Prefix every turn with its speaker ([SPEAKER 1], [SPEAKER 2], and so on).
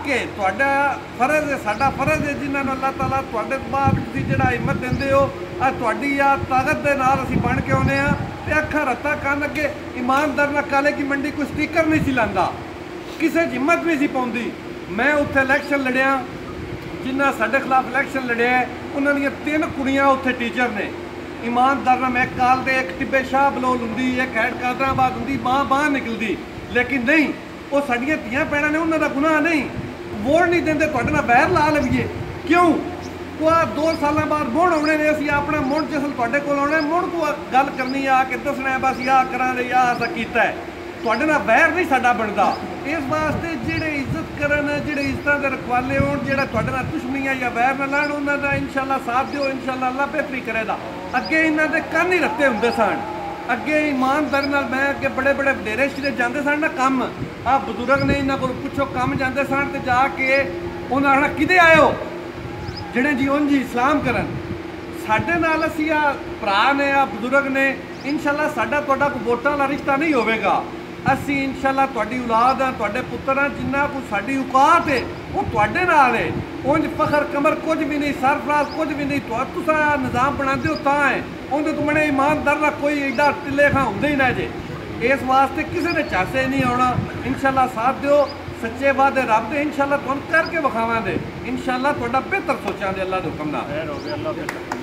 [SPEAKER 1] कि तुहाडा फर्ज है, साडा फर्ज है जिन्होंने अल्लाह ताला तुहाडे बाद तुसीं जिहड़ा हिम्मत दिंदे हो तुहाडी आ ताकत दे नाल असीं बन के आउने आ ते अखां रत्ता कन अगे ईमानदार नाल काले की मंडी कोई स्टिकर नहीं सी लांदा, किसी हिम्मत नहीं सी पाउंदी। मैं उत्थे इलैक्शन लड़िया, जिन्ना साडे खिलाफ इलैक्शन लड़िया उन्हां दीयां 3 कुड़ियां उत्थे टीचर ने। ईमानदार नाल मैं काल दे एक टिब्बे शाह बलोल हुंदी, एक हैड कादराबाद हुंदी, बांह निकलदी, लेकिन नहीं वो साडियां धीआं भैणां ने, उन्हां दा गुनाह नहीं। वोट नहीं देंदे, तुहाडे नाल बैर ला लवीए क्यों? को 2 साल बाद मुड़ आने ने, असीं अपना मुड़ जिसल तुहाडे कोल आना मुड़ को गल करनी आ के दसना है बस आ करा दे आ असां कीता है, तुहाडे नाल बैर नहीं साडा बनदा। इस वास्ते जिहड़े इज्जत करन, जिहड़े इज्जतां दे रखवाले होण, जिहड़ा तुहाडे नाल दुश्मनी या बैर ना लाण, उन्हां दा इंशाअल्लाह साथ दिओ, इंशाअल्लाह अल्लाह बेहतरी करेगा। अगे इन्हां दे कंन ही रत्ते हुंदे सन, अगे ईमानदारी नाल मैं अगे बड़े बड़े वडेरे शरे जाते सन ना कम, आ बजुर्ग ने इन्होंने को पुछो कम जाते सन तो जाके उन्हें आखना किदे आए हो, जिहड़े जी उन जी इस्लाम करन। साडे नाल असीं आ भरा ने, आ बजुर्ग ने, इंशाअल्लाह साडा तुहाडा कोई वोटां वाला रिश्ता नहीं होवेगा। असीं इंशाअल्लाह तुहाडी औलाद आ, तुहाडे पुत्तर आ, जिन्ना कोई साडी औकात है वो तुहाडे नाल है। उंज फखर कमर कुछ भी नहीं, सरफराज कुछ भी नहीं, तुसां निज़ाम बनाते हो तां है, उंदे तो बड़े ईमानदार ना कोई एडा टिले खां हुंदे ही ना जे। इस वास्ते किसी ने चासे नहीं आना, इंशाअल्लाह साथ दिओ, सच्चे वादे रब दे इंशाअल्लाह तुहानूं करके विखावांगे, इंशाअल्लाह तुहाडा बेहतर सोचांगे अल्लाह दे हुक्म नाल।